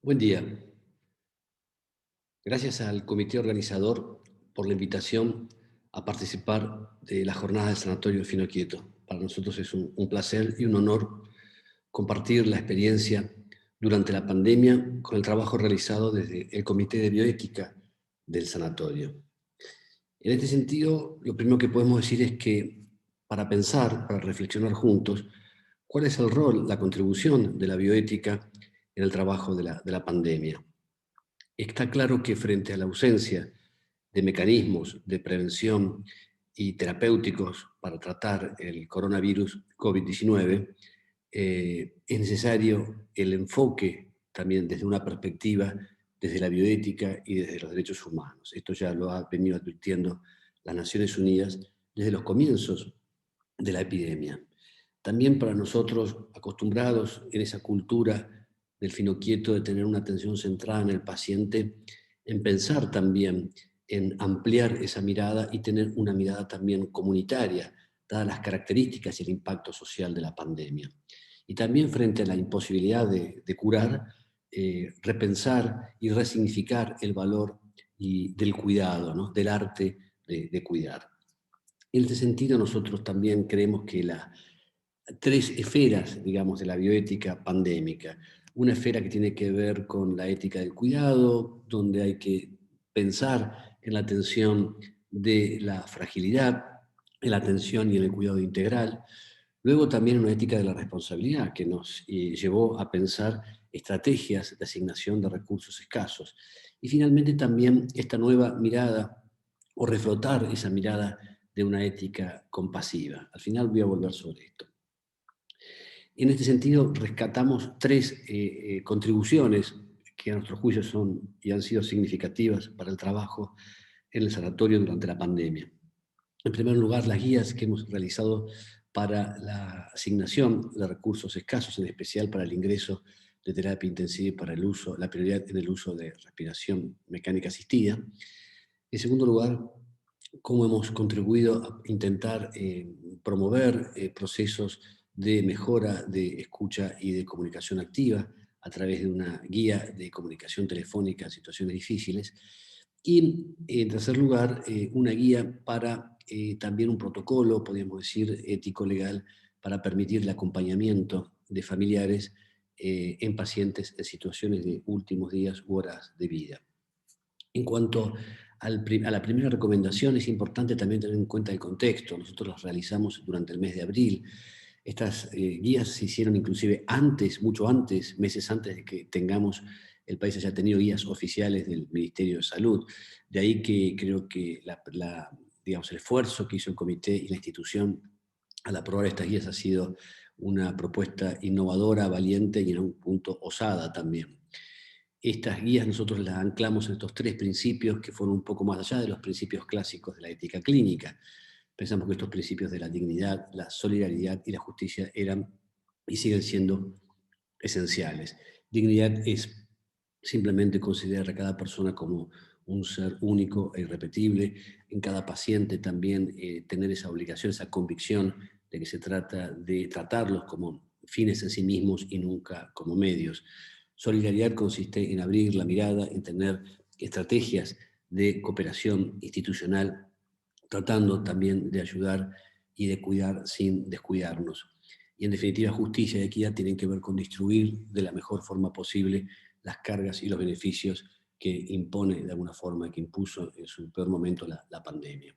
Buen día. Gracias al comité organizador por la invitación a participar de la jornada del Sanatorio Fino Quieto. Para nosotros es un placer y un honor compartir la experiencia durante la pandemia con el trabajo realizado desde el Comité de Bioética del sanatorio. En este sentido, lo primero que podemos decir es que para reflexionar juntos, cuál es el rol, la contribución de la bioética en el trabajo de la pandemia. Está claro que frente a la ausencia de mecanismos de prevención y terapéuticos para tratar el coronavirus COVID-19, es necesario el enfoque también desde una perspectiva, desde la bioética y desde los derechos humanos. Esto ya lo ha venido advirtiendo las Naciones Unidas desde los comienzos de la epidemia. También para nosotros, acostumbrados en esa cultura del finoquieto de tener una atención centrada en el paciente, en pensar también en ampliar esa mirada y tener una mirada también comunitaria, dadas las características y el impacto social de la pandemia. Y también frente a la imposibilidad de curar, repensar y resignificar el valor del cuidado, ¿no? Del arte de cuidar. En este sentido, nosotros también creemos que las tres esferas, digamos, de la bioética pandémica. Una esfera que tiene que ver con la ética del cuidado, donde hay que pensar en la atención de la fragilidad, en la atención y en el cuidado integral. Luego también una ética de la responsabilidad que nos llevó a pensar estrategias de asignación de recursos escasos. Y finalmente también esta nueva mirada o reflotar esa mirada de una ética compasiva. Al final voy a volver sobre esto. En este sentido, rescatamos tres contribuciones que a nuestro juicio son y han sido significativas para el trabajo en el sanatorio durante la pandemia. En primer lugar, las guías que hemos realizado para la asignación de recursos escasos, en especial para el ingreso de terapia intensiva y para el uso, la prioridad en el uso de respiración mecánica asistida. En segundo lugar, cómo hemos contribuido a intentar promover procesos de mejora de escucha y de comunicación activa a través de una guía de comunicación telefónica en situaciones difíciles. Y en tercer lugar, una guía para también un protocolo, podríamos decir, ético-legal, para permitir el acompañamiento de familiares en pacientes en situaciones de últimos días u horas de vida. En cuanto a la primera recomendación, es importante también tener en cuenta el contexto. Nosotros las realizamos durante el mes de abril. Estas guías se hicieron inclusive antes, mucho antes, meses antes de que el país haya tenido guías oficiales del Ministerio de Salud. De ahí que creo que digamos, el esfuerzo que hizo el comité y la institución al aprobar estas guías ha sido una propuesta innovadora, valiente y en un punto osada también. Estas guías nosotros las anclamos en estos tres principios que fueron un poco más allá de los principios clásicos de la ética clínica. Pensamos que estos principios de la dignidad, la solidaridad y la justicia eran y siguen siendo esenciales. Dignidad es simplemente considerar a cada persona como un ser único e irrepetible. En cada paciente también tener esa obligación, esa convicción de que se trata de tratarlos como fines en sí mismos y nunca como medios. Solidaridad consiste en abrir la mirada, en tener estrategias de cooperación institucional, tratando también de ayudar y de cuidar sin descuidarnos. Y en definitiva, justicia y equidad tienen que ver con distribuir de la mejor forma posible las cargas y los beneficios que impone de alguna forma, que impuso en su peor momento la pandemia.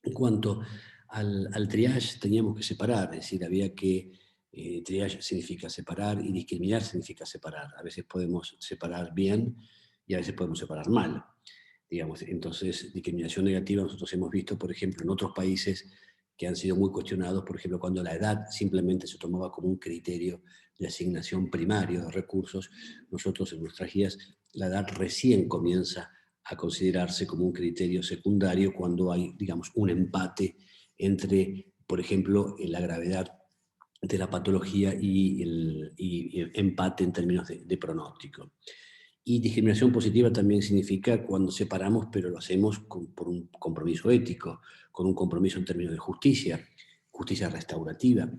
En cuanto al triage, teníamos que separar, es decir, había que, triage significa separar y discriminar significa separar. A veces podemos separar bien y a veces podemos separar mal. Digamos, entonces, discriminación negativa nosotros hemos visto, por ejemplo, en otros países que han sido muy cuestionados, por ejemplo, cuando la edad simplemente se tomaba como un criterio de asignación primario de recursos, nosotros en nuestras guías la edad recién comienza a considerarse como un criterio secundario cuando hay, digamos, un empate entre, por ejemplo, la gravedad de la patología y el empate en términos de pronóstico. Y discriminación positiva también significa cuando separamos, pero lo hacemos por un compromiso ético, con un compromiso en términos de justicia, justicia restaurativa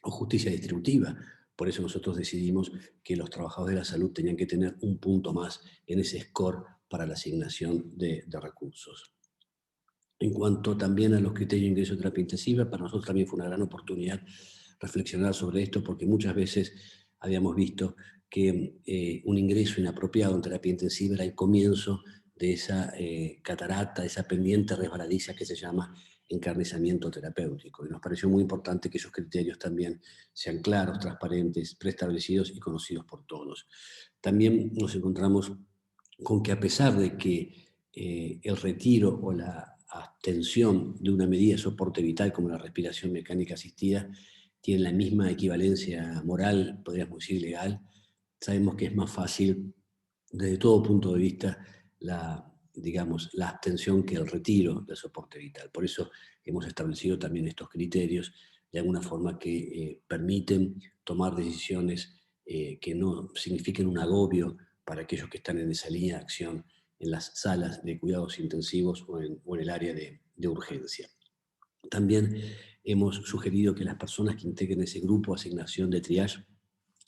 o justicia distributiva, Por eso nosotros decidimos que los trabajadores de la salud tenían que tener un punto más en ese score para la asignación de recursos. En cuanto también a los criterios de ingreso de terapia intensiva, para nosotros también fue una gran oportunidad reflexionar sobre esto, porque muchas veces habíamos visto que un ingreso inapropiado en terapia intensiva era el comienzo de esa catarata, esa pendiente resbaladiza que se llama encarnizamiento terapéutico. Y nos pareció muy importante que esos criterios también sean claros, transparentes, preestablecidos y conocidos por todos. También nos encontramos con que a pesar de que el retiro o la abstención de una medida de soporte vital como la respiración mecánica asistida tiene la misma equivalencia moral, podríamos decir legal, sabemos que es más fácil desde todo punto de vista digamos, la abstención que el retiro del soporte vital. Por eso hemos establecido también estos criterios de alguna forma que permiten tomar decisiones que no signifiquen un agobio para aquellos que están en esa línea de acción en las salas de cuidados intensivos o en el área de urgencia. También hemos sugerido que las personas que integren ese grupo de asignación de triage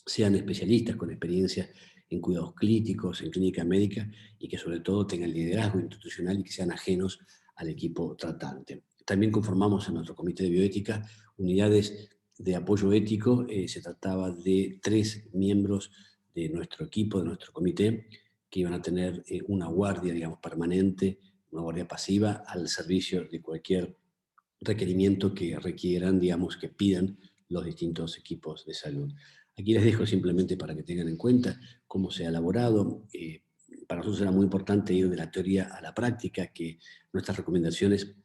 sean especialistas con experiencia en cuidados clínicos, en clínica médica, y que sobre todo tengan liderazgo institucional y que sean ajenos al equipo tratante. También conformamos en nuestro comité de bioética unidades de apoyo ético. Se trataba de 3 miembros de nuestro equipo, de nuestro comité, que iban a tener una guardia, digamos, permanente, una guardia pasiva al servicio de cualquier requerimiento que requieran, digamos, que pidan los distintos equipos de salud. Aquí les dejo simplemente para que tengan en cuenta cómo se ha elaborado. Para nosotros era muy importante ir de la teoría a la práctica, que nuestras recomendaciones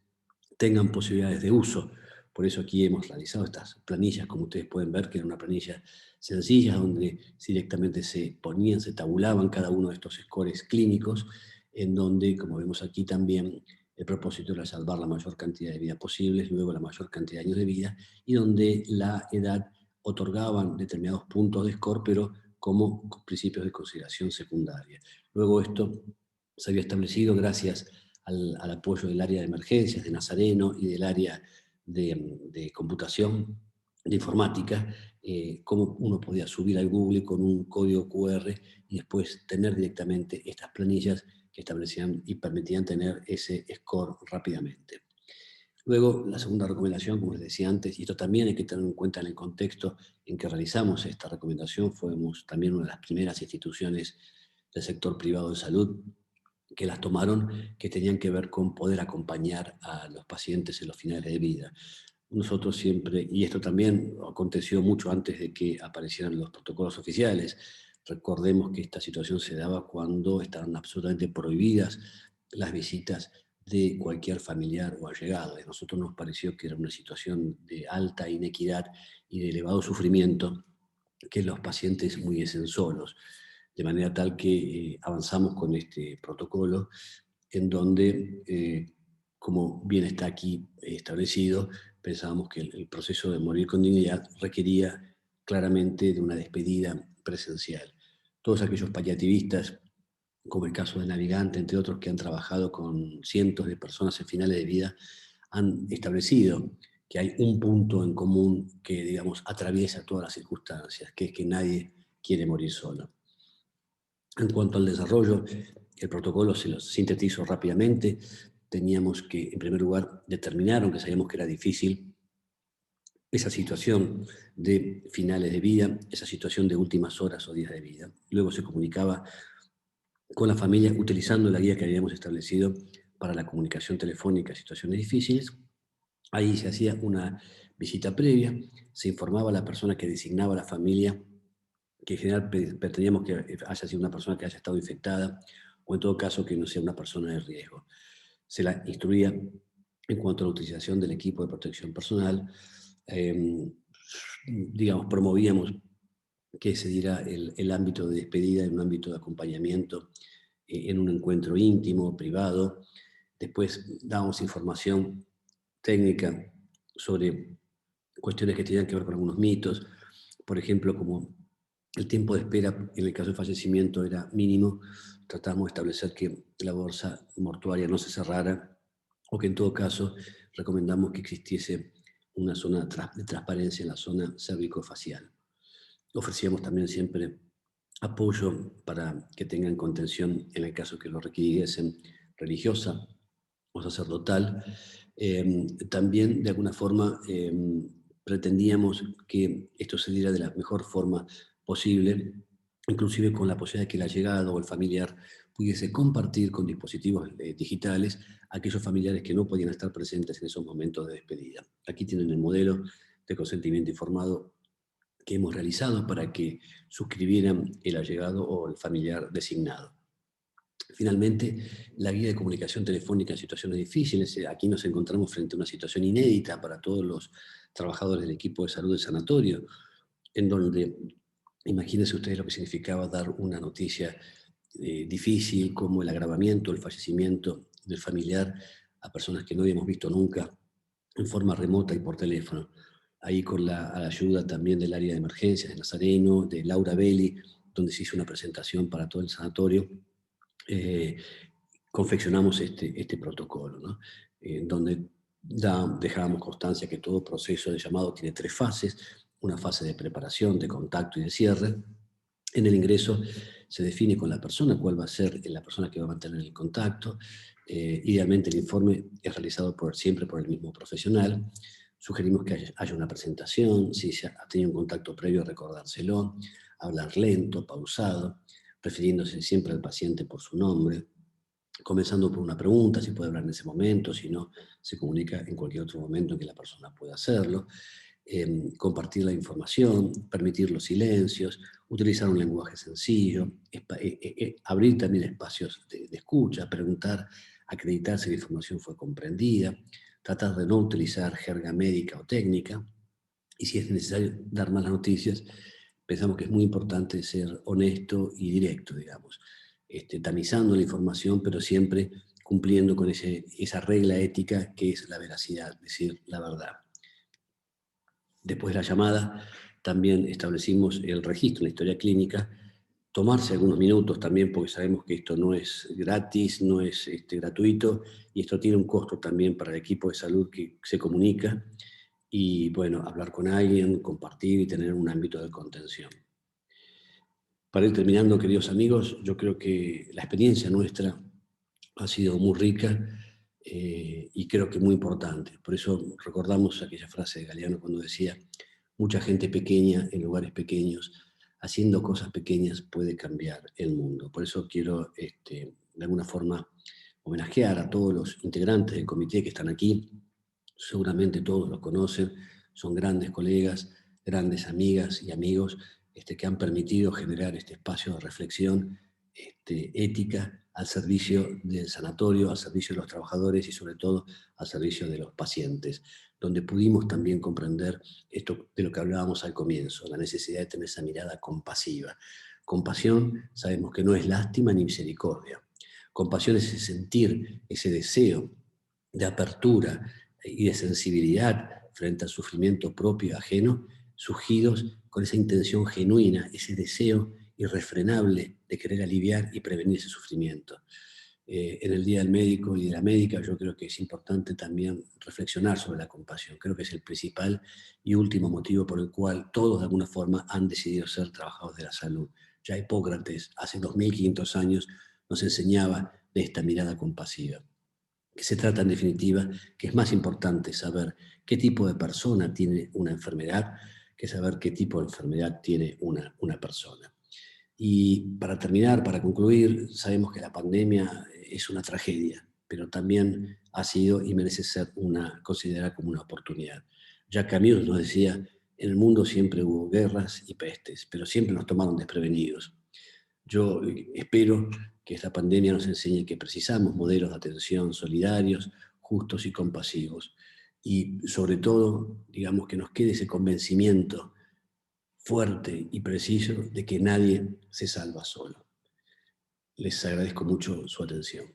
tengan posibilidades de uso. Por eso aquí hemos realizado estas planillas, como ustedes pueden ver, que era una planilla sencilla, donde directamente se ponían, se tabulaban cada uno de estos scores clínicos, en donde, como vemos aquí también, el propósito era salvar la mayor cantidad de vida posible, luego la mayor cantidad de años de vida, y donde la edad otorgaban determinados puntos de score, pero como principios de consideración secundaria. Luego esto se había establecido gracias al apoyo del área de emergencias de Nazareno y del área de computación, de informática, cómo uno podía subir al Google con un código QR y después tener directamente estas planillas que establecían y permitían tener ese score rápidamente. Luego, la segunda recomendación, como les decía antes, y esto también hay que tener en cuenta en el contexto en que realizamos esta recomendación, fuimos también una de las primeras instituciones del sector privado de salud que las tomaron, que tenían que ver con poder acompañar a los pacientes en los finales de vida. Nosotros siempre, y esto también aconteció mucho antes de que aparecieran los protocolos oficiales, recordemos que esta situación se daba cuando estaban absolutamente prohibidas las visitas de cualquier familiar o allegado. A nosotros nos pareció que era una situación de alta inequidad y de elevado sufrimiento que los pacientes muriesen solos. De manera tal que avanzamos con este protocolo en donde, como bien está aquí establecido, pensábamos que el proceso de morir con dignidad requería claramente de una despedida presencial. Todos aquellos paliativistas, como el caso de Navigante, entre otros, que han trabajado con cientos de personas en finales de vida, han establecido que hay un punto en común que, digamos, atraviesa todas las circunstancias, que es que nadie quiere morir solo. En cuanto al desarrollo, el protocolo se lo sintetizó rápidamente. Teníamos que, en primer lugar, determinar, aunque sabíamos que era difícil, esa situación de finales de vida, esa situación de últimas horas o días de vida. Luego se comunicaba con la familia utilizando la guía que habíamos establecido para la comunicación telefónica en situaciones difíciles. Ahí se hacía una visita previa, se informaba a la persona que designaba a la familia, que en general pretendíamos que haya sido una persona que haya estado infectada, o en todo caso que no sea una persona de riesgo. Se la instruía en cuanto a la utilización del equipo de protección personal. Digamos, promovíamos que se diera el ámbito de despedida en un ámbito de acompañamiento, en un encuentro íntimo, privado. Después dábamos información técnica sobre cuestiones que tenían que ver con algunos mitos, por ejemplo, como el tiempo de espera en el caso de fallecimiento era mínimo. Tratamos de establecer que la bolsa mortuaria no se cerrara, o que en todo caso recomendamos que existiese una zona de transparencia en la zona cervicofacial. Ofrecíamos también siempre apoyo para que tengan contención en el caso que lo requiriesen, religiosa o sacerdotal. También, de alguna forma, pretendíamos que esto se diera de la mejor forma posible, inclusive con la posibilidad de que el allegado o el familiar pudiese compartir con dispositivos digitales a aquellos familiares que no podían estar presentes en esos momentos de despedida. Aquí tienen el modelo de consentimiento informado que hemos realizado para que suscribieran el allegado o el familiar designado. Finalmente, la guía de comunicación telefónica en situaciones difíciles. Aquí nos encontramos frente a una situación inédita para todos los trabajadores del equipo de salud del sanatorio, en donde imagínense ustedes lo que significaba dar una noticia difícil como el agravamiento, el fallecimiento del familiar a personas que no habíamos visto nunca en forma remota y por teléfono. Ahí con la ayuda también del área de emergencias de Nazareno, de Laura Belli, donde se hizo una presentación para todo el sanatorio, eh, confeccionamos este protocolo, ¿no? Donde dejábamos constancia que todo proceso de llamado tiene 3 fases: una fase de preparación, de contacto y de cierre. En el ingreso se define con la persona cuál va a ser la persona que va a mantener el contacto. Idealmente el informe es realizado siempre por el mismo profesional. Sugerimos que haya una presentación, si se ha tenido un contacto previo, recordárselo, hablar lento, pausado, refiriéndose siempre al paciente por su nombre, comenzando por una pregunta, si puede hablar en ese momento, si no, se comunica en cualquier otro momento en que la persona pueda hacerlo. Compartir la información, permitir los silencios, utilizar un lenguaje sencillo, abrir también espacios de escucha, preguntar, acreditar si la información fue comprendida, tratar de no utilizar jerga médica o técnica, y si es necesario dar malas noticias, pensamos que es muy importante ser honesto y directo, digamos, tamizando la información, pero siempre cumpliendo con esa regla ética que es la veracidad, decir la verdad. Después de la llamada, también establecimos el registro, la historia clínica, tomarse algunos minutos también, porque sabemos que esto no es gratis, no es gratuito, y esto tiene un costo también para el equipo de salud que se comunica, y bueno, hablar con alguien, compartir y tener un ámbito de contención. Para ir terminando, queridos amigos, yo creo que la experiencia nuestra ha sido muy rica y creo que muy importante. Por eso recordamos aquella frase de Galeano cuando decía: mucha gente pequeña en lugares pequeños, haciendo cosas pequeñas puede cambiar el mundo. Por eso quiero, de alguna forma, homenajear a todos los integrantes del comité que están aquí. Seguramente todos los conocen, son grandes colegas, grandes amigas y amigos que han permitido generar este espacio de reflexión ética al servicio del sanatorio, al servicio de los trabajadores y sobre todo al servicio de los pacientes, donde pudimos también comprender esto de lo que hablábamos al comienzo, la necesidad de tener esa mirada compasiva. Compasión sabemos que no es lástima ni misericordia. Compasión es ese sentir, ese deseo de apertura y de sensibilidad frente al sufrimiento propio y ajeno, surgidos con esa intención genuina, ese deseo irrefrenable de querer aliviar y prevenir ese sufrimiento. En el Día del Médico y de la Médica yo creo que es importante también reflexionar sobre la compasión. Creo que es el principal y último motivo por el cual todos de alguna forma han decidido ser trabajadores de la salud. Ya Hipócrates, hace 2500 años, nos enseñaba de esta mirada compasiva. Que se trata en definitiva que es más importante saber qué tipo de persona tiene una enfermedad que saber qué tipo de enfermedad tiene una persona. Y para terminar, para concluir, sabemos que la pandemia es una tragedia, pero también ha sido y merece ser considerada como una oportunidad. Jacques Camus nos decía: en el mundo siempre hubo guerras y pestes, pero siempre nos tomaron desprevenidos. Yo espero que esta pandemia nos enseñe que precisamos modelos de atención solidarios, justos y compasivos. Y sobre todo, digamos, que nos quede ese convencimiento fuerte y preciso de que nadie se salva solo. Les agradezco mucho su atención.